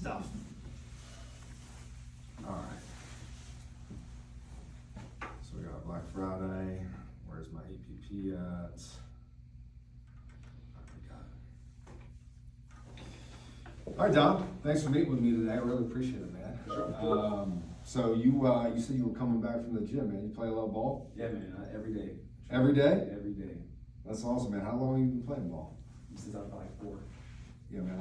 stuff. All right. So we got Black Friday. Where's my APP at? All right, Dom. Thanks for meeting with me today. I really appreciate it, man. So you said you were coming back from the gym, man. You play a little ball? Yeah, man, every day. Every day? Every day. That's awesome, man. How long have you been playing ball? Since I was like 4. Yeah, man.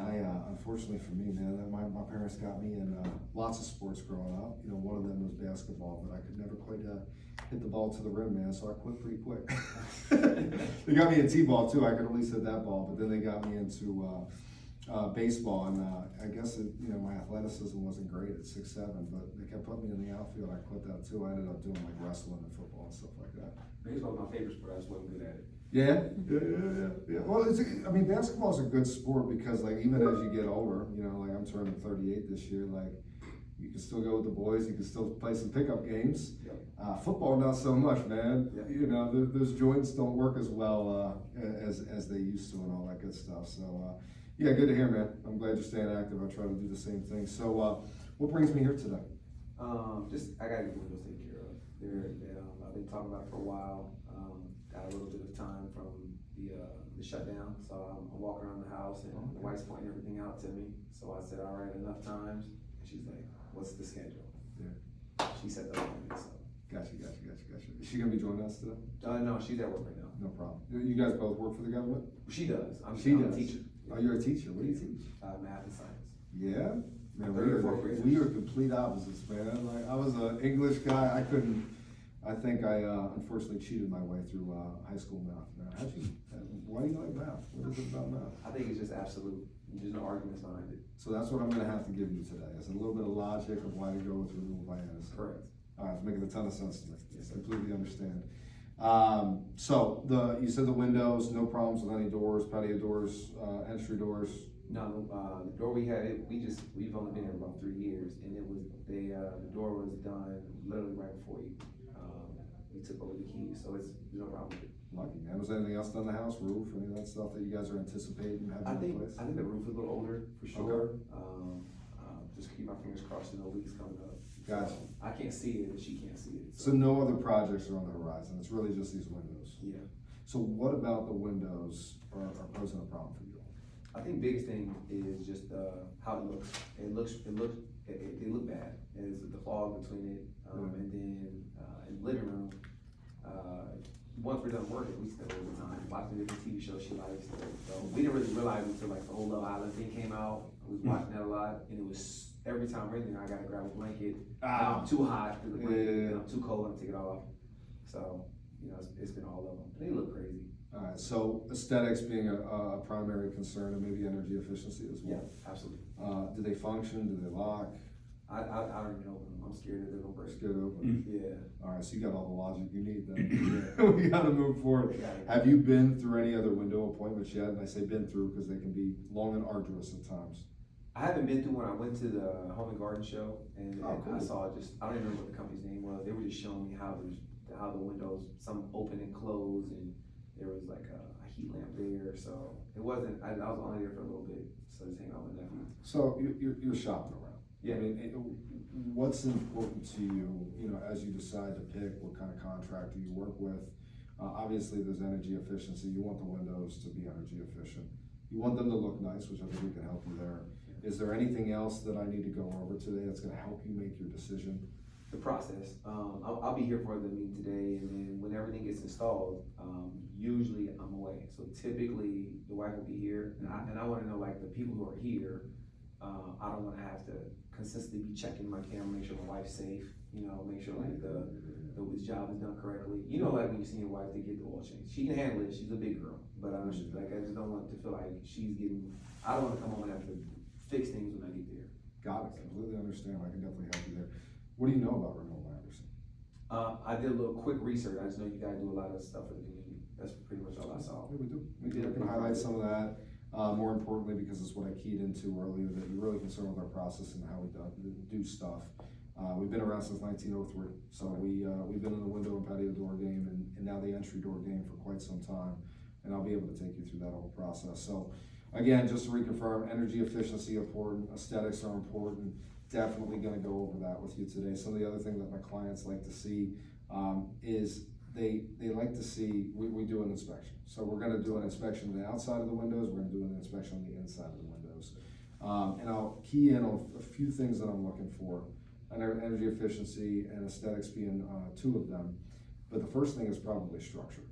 Unfortunately for me, man, my parents got me in lots of sports growing up. You know, one of them was basketball, but I could never quite hit the ball to the rim, man. So I quit pretty quick. They got me in t-ball too. I could at least hit that ball, but then they got me into baseball, and I guess my athleticism wasn't great at 6'7", but they kept putting me in the outfield. I quit that too. I ended up doing like wrestling and football and stuff like that. Baseball is my favorite sport. I just wasn't good at it. Yeah. Well, basketball is a good sport because, like, even as you get older, like I'm turning 38 this year, like you can still go with the boys, you can still play some pickup games. Yep. Football, not so much, man. Yep. Those joints don't work as well as they used to, and all that good stuff. So, yeah, good to hear, man. I'm glad you're staying active. I try to do the same thing. So, what brings me here today? I gotta get windows taken care of. I've been talking about it for a while. Got a little bit of time from the shutdown, so I'm walking around the house and the wife's pointing everything out to me. So I said, all right, enough times. And she's like, what's the schedule? Yeah. She said that for me, so. Gotcha. Is she gonna be joining us today? No, she's at work right now. No problem. You guys both work for the government? She does. I'm She a does. teacher. Oh, you're a teacher. What do you teach? Math and science. Yeah, man, Third or fourth graders. we are complete opposites, man. Like, I was an English guy. I think I unfortunately cheated my way through high school math. Man, why do you like math? What is it about math? I think it's just absolute. There's no arguments behind it. So that's what I'm going to have to give you today. It's a little bit of logic of why to go with renewable by Anderson. Correct. All right, it's making a ton of sense to me. Yes, I completely understand. So you said the windows, no problems with any doors, patio doors, entry dours. No, the door we had, we've only been here about 3 years, and the door was done literally right before we took over the keys, so there's no problem with it. Lucky, man. Was there anything else done in the house, roof, any of that stuff that you guys are anticipating having in place? I think the roof is a little older for sure. Just keep my fingers crossed, no leaks coming up. Gotcha. So, I can't see it, and she can't see it. So no other projects are on the horizon. It's really just these windows. Yeah. So what about the windows are posing a problem for you? I think biggest thing is just how it looks. They look bad. There's the fog between it, and then in the living room. Once we're done working, we spend a little time watching different TV shows she likes. So we didn't really realize until like the whole Love Island thing came out. I was watching that a lot, and it was every time we're in there, I gotta grab a blanket. I'm too hot, and I'm too cold, and take it off. So it's been all of them. They look crazy. All right, so aesthetics being a primary concern, and maybe energy efficiency as well. Yeah, absolutely. Do they function? Do they lock? I don't even open them. I'm scared that they're gonna break. Scared open? Yeah. All right, so you got all the logic you need then. We gotta move forward. Got it. Have you been through any other window appointments yet? And I say been through because they can be long and arduous at times. I haven't been through when I went to the Home and Garden show, and Oh, cool. I saw I don't even remember what the company's name was. They were just showing me how the windows, some open and close, and there was like a heat lamp there. So it wasn't. I was only there for a little bit, so just hanging out with my nephew. So you're shopping around. Yeah. I mean, what's important to you, as you decide to pick what kind of contractor you work with? Obviously, there's energy efficiency. You want the windows to be energy efficient. You want them to look nice, which I think we can help you there. Is there anything else that I need to go over today that's going to help you make your decision? The process. I'll be here for the meeting today, and then when everything gets installed, usually I'm away. So typically the wife will be here, and I want to know, like, the people who are here. I don't want to have to consistently be checking my camera, make sure my wife's safe. Make sure like the job is done correctly. Like when you see your wife, they get the oil change. She can handle it. She's a big girl, but I just don't want to feel like she's getting. I don't want to come home and have to fix things when I get there. Got it. Completely understand. I can definitely help you there. What do you know about Renault Anderson? I did a little quick research. I just know you guys do a lot of stuff for the community. That's pretty much all I saw. Yeah, we do. I can highlight some of that. More importantly, because it's what I keyed into earlier, that you're really concerned with our process and how we do stuff. We've been around since 1903, so we've been in the window and patio door game and now the entry door game for quite some time, and I'll be able to take you through that whole process. So again, just to reconfirm, energy efficiency important, aesthetics are important. Definitely gonna go over that with you today. Some of the other things that my clients like to see, is they like to see, we do an inspection. So we're gonna do an inspection of the outside of the windows, we're gonna do an inspection on the inside of the windows. And I'll key in on a few things that I'm looking for, energy efficiency and aesthetics being two of them. But the first thing is probably structure,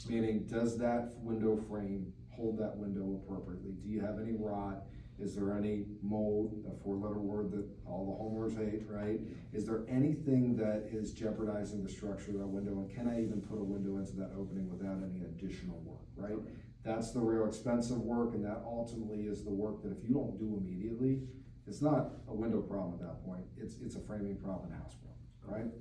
meaning does that window frame hold that window appropriately? Do you have any rot? Is there any mold, a four-letter word that all the homeowners hate, right? Is there anything that is jeopardizing the structure of that window? And can I even put a window into that opening without any additional work, right? That's the real expensive work, and that ultimately is the work that if you don't do immediately, it's not a window problem at that point. It's a framing problem and house problem,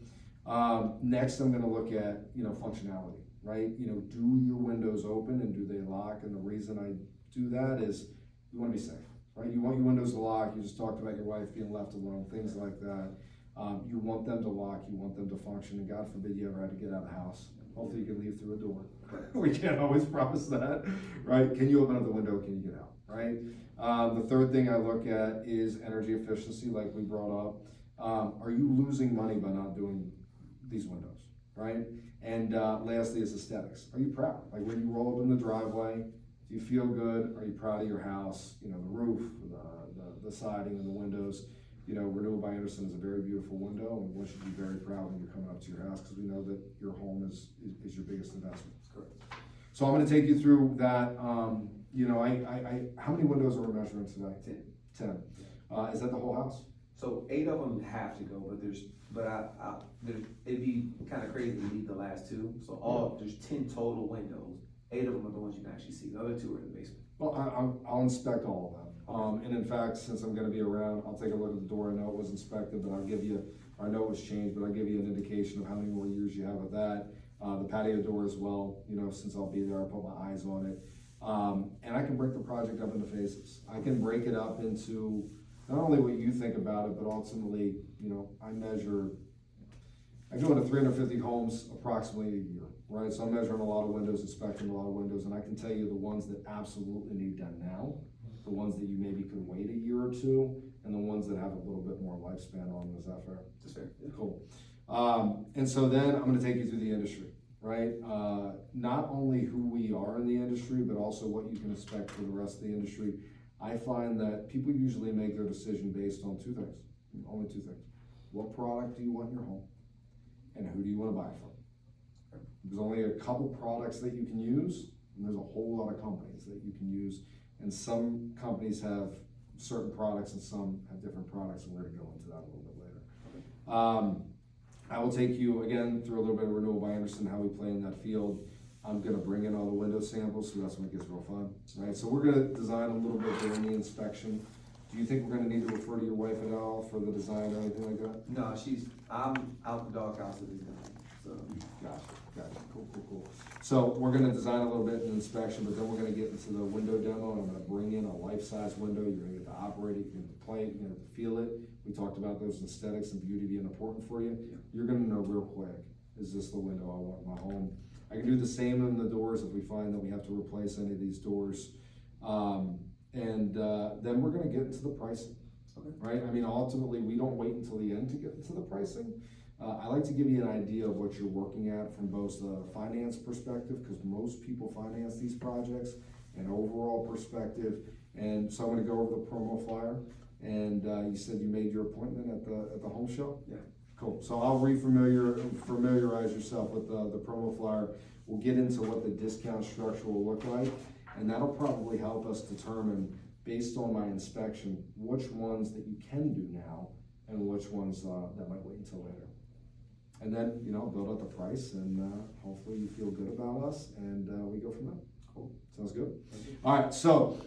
right? Next, I'm gonna look at, functionality, right? Do your windows open and do they lock? And the reason I do that is you wanna be safe, right? You want your windows to lock. You just talked about your wife being left alone, things like that. You want them to lock, you want them to function, and God forbid you ever had to get out of the house. Hopefully you can leave through a door. We can't always promise that, right? Can you open up the window, can you get out, right? The third thing I look at is energy efficiency, like we brought up. Are you losing money by not doing these windows, right? And lastly is aesthetics. Are you proud? Like when you roll up in the driveway, do you feel good? Are you proud of your house? The roof, the siding and the windows. Renewal by Andersen is a very beautiful window, and we want you to be very proud when you're coming up to your house, because we know that your home is your biggest investment. Correct. So I'm gonna take you through that. How many windows are we measuring today? 10. Is that the whole house? So 8 of them have to go, but it'd be kind of crazy to leave the last 2. So there's 10 total windows. 8 of them are the ones you can actually see. The other 2 are in the basement. Well, I'll inspect all of them. And in fact, since I'm gonna be around, I'll take a look at the door. I know it was inspected, but I know it was changed, but I'll give you an indication of how many more years you have of that. The patio door as well, since I'll be there, I'll put my eyes on it. And I can break the project up into phases. I can break it up into not only what you think about it, but ultimately, I go into 350 homes approximately a year, right? So I'm measuring a lot of windows, inspecting a lot of windows, and I can tell you the ones that absolutely need done now, the ones that you maybe could wait a year or two, and the ones that have a little bit more lifespan on them. Is that fair? That's fair. Yeah. Cool. And so then I'm gonna take you through the industry, right? Not only who we are in the industry, but also what you can expect for the rest of the industry. I find that people usually make their decision based on 2 things, only 2 things. What product do you want in your home? And who do you wanna buy from? There's only a couple products that you can use, and there's a whole lot of companies that you can use. And some companies have certain products and some have different products, and we're gonna go into that a little bit later. I will take you again through a little bit of Renewal by Andersen, how we play in that field. I'm gonna bring in all the window samples, so that's when it gets real fun, right? So we're gonna design a little bit during the inspection. Do you think we're gonna need to refer to your wife at all for the design or anything like that? No, I'm out the doghouse at this time. So Gotcha, cool. So we're gonna design a little bit in the inspection, but then we're gonna get into the window demo, and I'm gonna bring in a life-size window. You're gonna get to operate it, you're gonna play it, you're gonna feel it. We talked about those aesthetics and beauty being important for you. Yeah. You're gonna know real quick, is this the window I want in my home? I can do the same in the doors if we find that we have to replace any of these doors. Then we're gonna get into the pricing, Okay. right? Ultimately, we don't wait until the end to get into the pricing. I like to give you an idea of what you're working at from both the finance perspective, because most people finance these projects, and overall perspective. And so I'm gonna go over the promo flyer. And you said you made your appointment at the home show? Yeah. Cool. So I'll familiarize yourself with the promo flyer. We'll get into what the discount structure will look like, and that'll probably help us determine, based on my inspection, which ones that you can do now and which ones that might wait until later. And then, build out the price, and hopefully you feel good about us, and we go from there. Cool. Sounds good? All right, so